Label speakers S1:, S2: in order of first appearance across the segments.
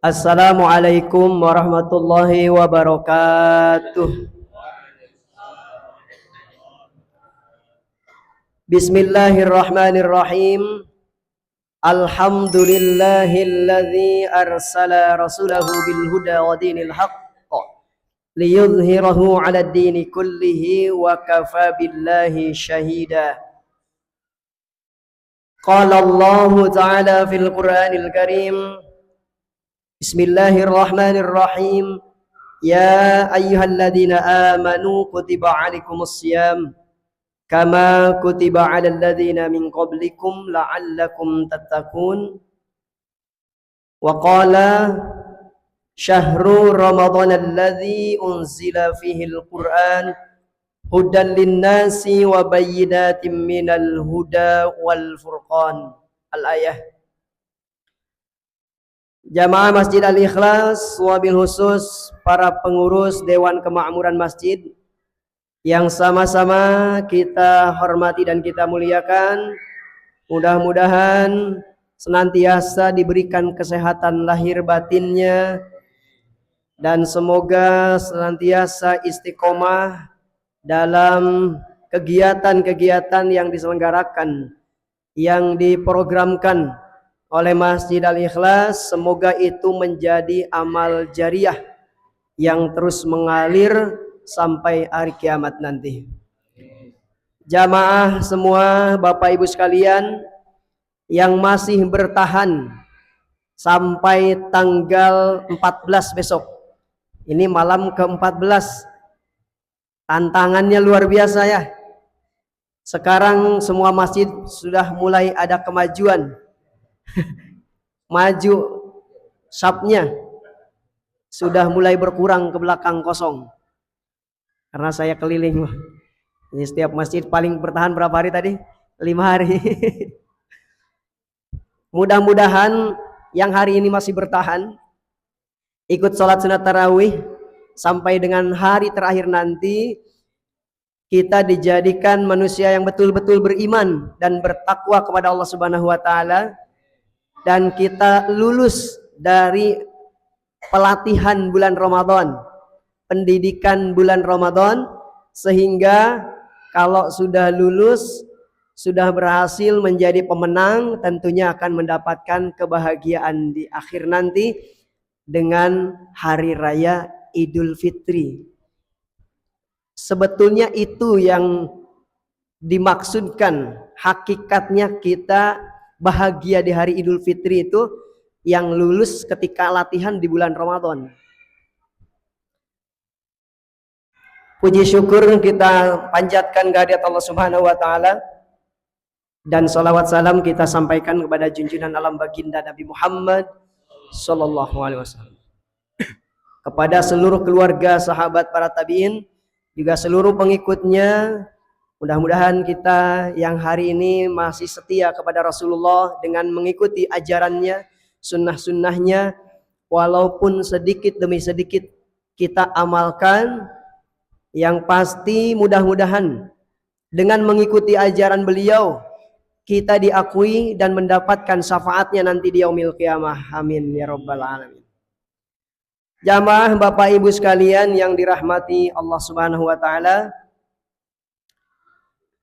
S1: Assalamualaikum warahmatullahi wabarakatuh. Bismillahirrahmanirrahim. Alhamdulillahilladzi arsala rasulahu bil huda wa dinil haqq liyudhhirahu 'alad dini kullihi wa kafa billahi syahida. Qala Allah ta'ala fil Qur'anil Karim. Bismillahirrahmanirrahim. Ya ayyuhalladzina amanu kutiba 'alaikumus syiyam kama kutiba 'alal ladzina min qablikum la'allakum tattaqun. Wa qala syahru ramadhanal ladzi unzila fihil Qur'an hudan linnasi wa bayyinatin minal huda wal furqan. Al-ayah. Jamaah Masjid Al-Ikhlas, wabil khusus para pengurus Dewan Kemakmuran Masjid yang sama-sama kita hormati dan kita muliakan. Mudah-mudahan senantiasa diberikan kesehatan lahir batinnya dan semoga senantiasa istiqomah dalam kegiatan-kegiatan yang diselenggarakan, yang diprogramkan oleh Masjid Al-Ikhlas. Semoga itu menjadi amal jariah yang terus mengalir sampai hari kiamat nanti. Jamaah semua, Bapak Ibu sekalian yang masih bertahan sampai tanggal 14 besok. Ini malam ke-14. Tantangannya luar biasa ya. Sekarang semua masjid sudah mulai ada kemajuan. Maju sapnya sudah mulai berkurang ke belakang kosong karena saya keliling. Ini setiap masjid paling bertahan berapa hari tadi? 5 hari. Mudah-mudahan yang hari ini masih bertahan ikut sholat sunat tarawih sampai dengan hari terakhir nanti kita dijadikan manusia yang betul-betul beriman dan bertakwa kepada Allah Subhanahu wa taala, dan kita lulus dari pelatihan bulan Ramadan, pendidikan bulan Ramadan, sehingga kalau sudah lulus, sudah berhasil menjadi pemenang, tentunya akan mendapatkan kebahagiaan di akhir nanti dengan hari raya Idul Fitri. Sebetulnya itu yang dimaksudkan, hakikatnya kita bahagia di hari Idul Fitri itu yang lulus ketika latihan di bulan Ramadan. Puji syukur kita panjatkan kehadirat Allah Subhanahu wa taala, dan salawat salam kita sampaikan kepada junjungan alam baginda Nabi Muhammad sallallahu alaihi wasallam, kepada seluruh keluarga, sahabat, para tabi'in, juga seluruh pengikutnya. Mudah-mudahan kita yang hari ini masih setia kepada Rasulullah dengan mengikuti ajarannya, sunnah-sunnahnya, walaupun sedikit demi sedikit kita amalkan. Yang pasti mudah-mudahan dengan mengikuti ajaran beliau kita diakui dan mendapatkan syafaatnya nanti di yaumil qiyamah. Amin ya rabbal alamin. Jamaah Bapak Ibu sekalian yang dirahmati Allah Subhanahu wa taala,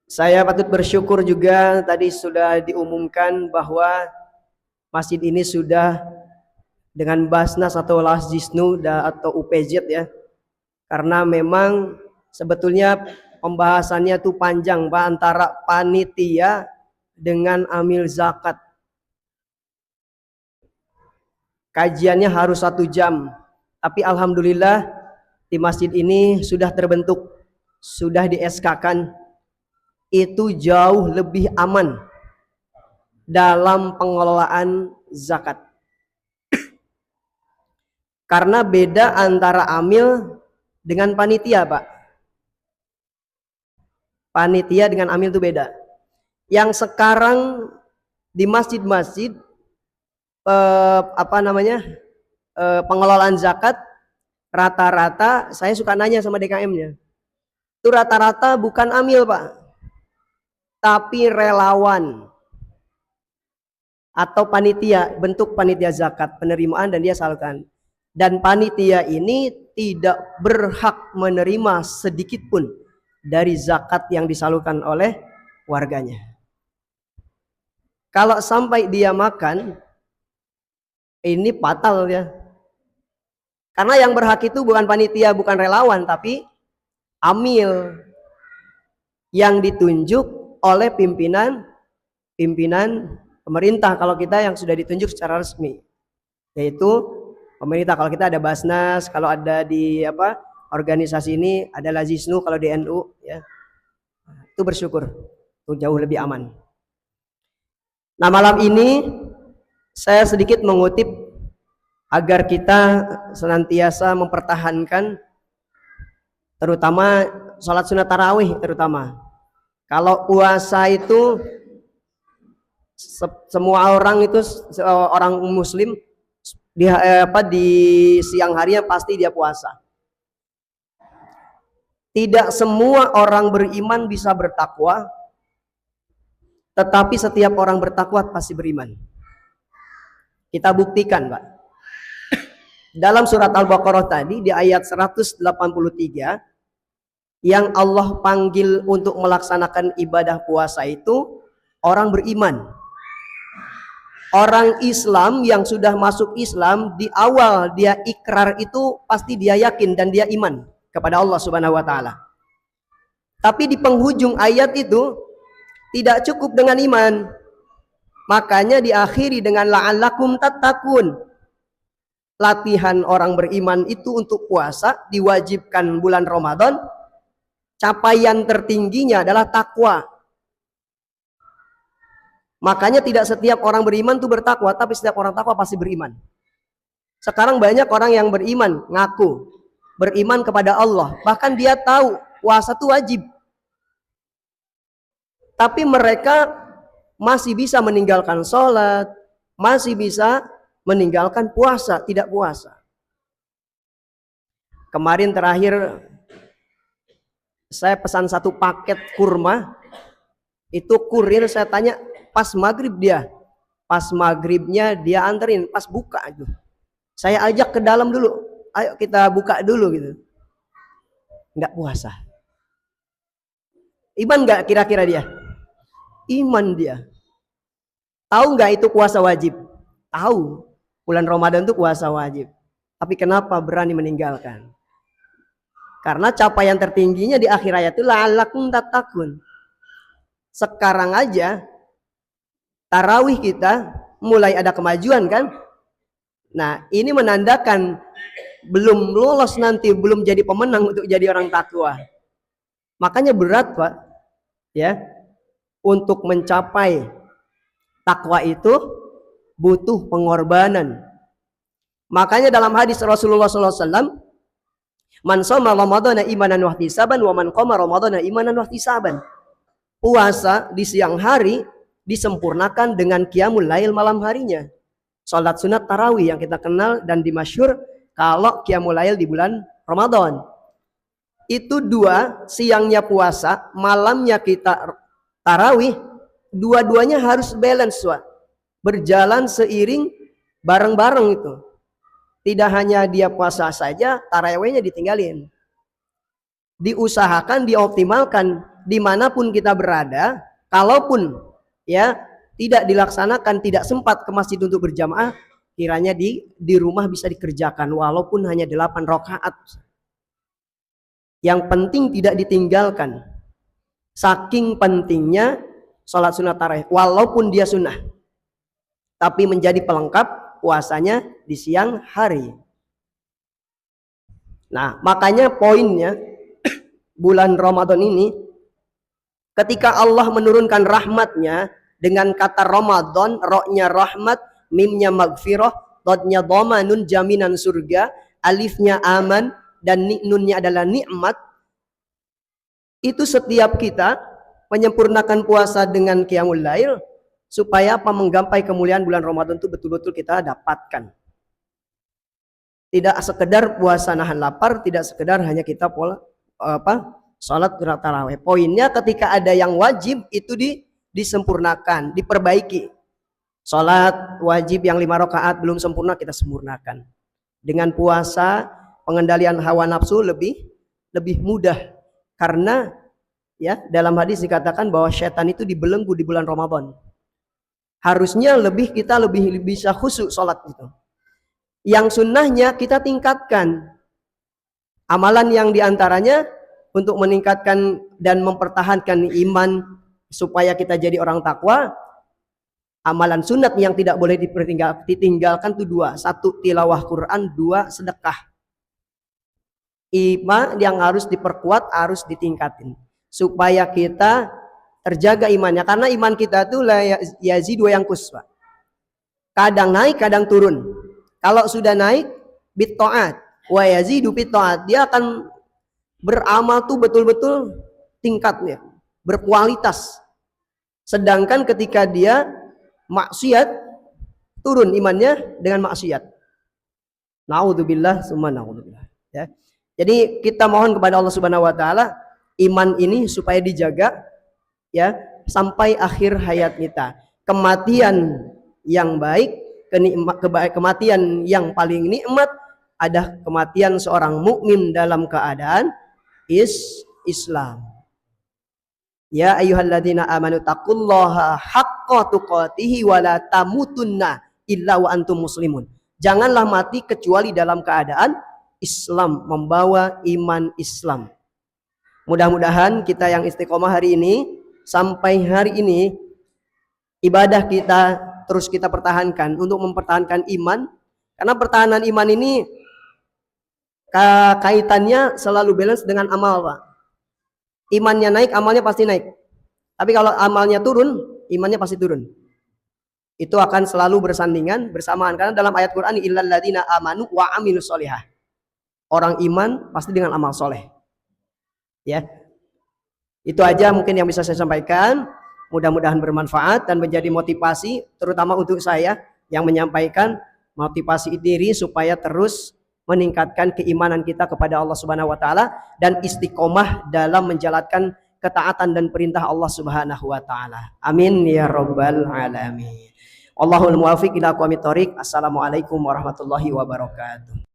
S1: saya patut bersyukur juga tadi sudah diumumkan bahwa masjid ini sudah dengan Basnas atau Lasjisnu atau UPZ ya. Karena memang sebetulnya pembahasannya tuh panjang Pak, antara panitia dengan amil zakat. Kajiannya harus 1 jam. Tapi alhamdulillah di masjid ini sudah terbentuk, sudah di-SK-kan. Itu jauh lebih aman dalam pengelolaan zakat. Karena beda antara amil dengan panitia, Pak. Panitia dengan amil itu beda. Yang sekarang di masjid-masjid pengelolaan zakat, rata-rata saya suka nanya sama DKM-nya. Itu rata-rata bukan amil, Pak, tapi relawan. atau panitia, bentuk panitia zakat penerimaan dan dia salurkan. Dan panitia ini tidak berhak menerima sedikit pun dari zakat yang disalurkan oleh warganya. Kalau sampai dia makan, ini fatal ya. Karena yang berhak itu bukan panitia, bukan relawan, tapi amil yang ditunjuk oleh pimpinan pemerintah kalau kita yang sudah ditunjuk secara resmi, yaitu pemerintah. Kalau kita ada Basnas, kalau ada di organisasi ini ada Lazisnu, kalau di NU ya, itu bersyukur, itu jauh lebih aman. Nah, malam ini saya sedikit mengutip agar kita senantiasa mempertahankan terutama sholat sunat tarawih. Terutama kalau puasa itu semua orang itu, orang muslim di siang harinya pasti dia puasa. Tidak semua orang beriman bisa bertakwa, tetapi setiap orang bertakwa pasti beriman. Kita buktikan, Pak. Dalam surat Al-Baqarah tadi di ayat 183 yang Allah panggil untuk melaksanakan ibadah puasa itu orang beriman. Orang Islam yang sudah masuk Islam, di awal dia ikrar itu pasti dia yakin dan dia iman kepada Allah Subhanahu wa taala. Tapi di penghujung ayat itu tidak cukup dengan iman. Makanya diakhiri dengan la'allakum tattaqun. Latihan orang beriman itu untuk puasa diwajibkan bulan Ramadan. Capaian tertingginya adalah takwa. Makanya tidak setiap orang beriman itu bertakwa, tapi setiap orang takwa pasti beriman. Sekarang banyak orang yang beriman, ngaku beriman kepada Allah, bahkan dia tahu puasa itu wajib, tapi mereka masih bisa meninggalkan sholat, masih bisa meninggalkan puasa, tidak puasa. Kemarin terakhir saya pesan satu paket kurma, itu kurir saya tanya pas maghrib pas maghribnya dia anterin, pas buka itu saya ajak ke dalam dulu, ayo kita buka dulu gitu. Nggak puasa. Iman nggak kira-kira dia? Iman dia. Tahu nggak itu puasa wajib? Tahu, bulan Ramadan itu puasa wajib. Tapi kenapa berani meninggalkan? Karena capaian tertingginya di akhir ayat itu la'allakum tattaqun. Sekarang aja tarawih kita mulai ada kemajuan kan? Nah, ini menandakan belum lolos nanti, belum jadi pemenang untuk jadi orang takwa. Makanya berat, Pak. Ya. Untuk mencapai takwa itu butuh pengorbanan. Makanya dalam hadis Rasulullah SAW, man shoma ramadhana imanan wa ihtisaban wa man qama ramadhana imanan wa ihtisaban. Puasa di siang hari disempurnakan dengan qiyamul lail malam harinya. Salat sunat tarawih yang kita kenal dan dimasyhur kalau qiyamul lail di bulan Ramadan. Itu dua, siangnya puasa, malamnya kita tarawih, dua-duanya harus balance, Wak. Berjalan seiring bareng-bareng itu. Tidak hanya dia puasa saja, tarawihnya ditinggalin. Diusahakan, dioptimalkan dimanapun kita berada. Kalaupun ya tidak dilaksanakan, tidak sempat ke masjid untuk berjamaah, kiranya di rumah bisa dikerjakan walaupun hanya 8 rakaat. Yang penting tidak ditinggalkan. Saking pentingnya sholat sunat tarawih, walaupun dia sunnah, tapi menjadi pelengkap puasanya di siang hari. Nah, makanya poinnya bulan Ramadan ini, ketika Allah menurunkan rahmatnya dengan kata Ramadan, ro-nya rahmat, mimnya magfirah, dodnya dhamanun jaminan surga, alifnya aman, dan nunnya adalah nikmat. Itu setiap kita menyempurnakan puasa dengan qiyamul lail supaya apa? Menggapai kemuliaan bulan Ramadan itu betul-betul kita dapatkan. Tidak sekedar puasa nahan lapar, tidak sekedar hanya kita salat tarawih. Poinnya ketika ada yang wajib itu disempurnakan, diperbaiki Salat wajib yang 5 rakaat belum sempurna, kita sempurnakan. Dengan puasa, pengendalian hawa nafsu lebih mudah, karena ya dalam hadis dikatakan bahwa setan itu dibelenggu di bulan Ramadan. Harusnya kita lebih bisa khusyuk salat itu. Yang sunnahnya kita tingkatkan. Amalan yang diantaranya untuk meningkatkan dan mempertahankan iman supaya kita jadi orang takwa. Amalan sunat yang tidak boleh ditinggalkan itu 2. 1 tilawah Quran, 2 sedekah. Iman yang harus diperkuat, harus ditingkatin supaya kita terjaga imannya, karena iman kita tuh la yazidu wa yanqus, Pak. Kadang naik, kadang turun. Kalau sudah naik bit taat wa yazidu bit taat, dia akan beramal tuh betul-betul tingkatnya, berkualitas. Sedangkan ketika dia maksiat, turun imannya dengan maksiat. Naudzubillah summa naudzubillah. Ya. Jadi kita mohon kepada Allah Subhanahu wa taala iman ini supaya dijaga ya sampai akhir hayat kita. Kematian yang baik, kematian yang paling nikmat ada kematian seorang mukmin dalam keadaan Islam. Ya ayyuhalladzina amanu taqullaha haqqa tuqatih wa la tamutunna illa wa antum muslimun. Janganlah mati kecuali dalam keadaan Islam, membawa iman Islam. Mudah-mudahan kita yang istiqomah hari ini sampai hari ini ibadah kita terus kita pertahankan untuk mempertahankan iman, karena pertahanan iman ini kaitannya selalu balance dengan amal, Pak. Imannya naik, amalnya pasti naik. Tapi kalau amalnya turun, imannya pasti turun. Itu akan selalu bersandingan bersamaan, karena dalam ayat Quran illal ladzina amanu wa amilus sholihah. Orang iman pasti dengan amal soleh. Ya. Itu aja mungkin yang bisa saya sampaikan. Mudah-mudahan bermanfaat dan menjadi motivasi terutama untuk saya yang menyampaikan, motivasi diri supaya terus meningkatkan keimanan kita kepada Allah Subhanahu wa taala dan istiqomah dalam menjalankan ketaatan dan perintah Allah Subhanahu wa taala. Amin ya rabbal alamin. Allahul muwaffiq ila aqwamit thoriq. Assalamualaikum warahmatullahi wabarakatuh.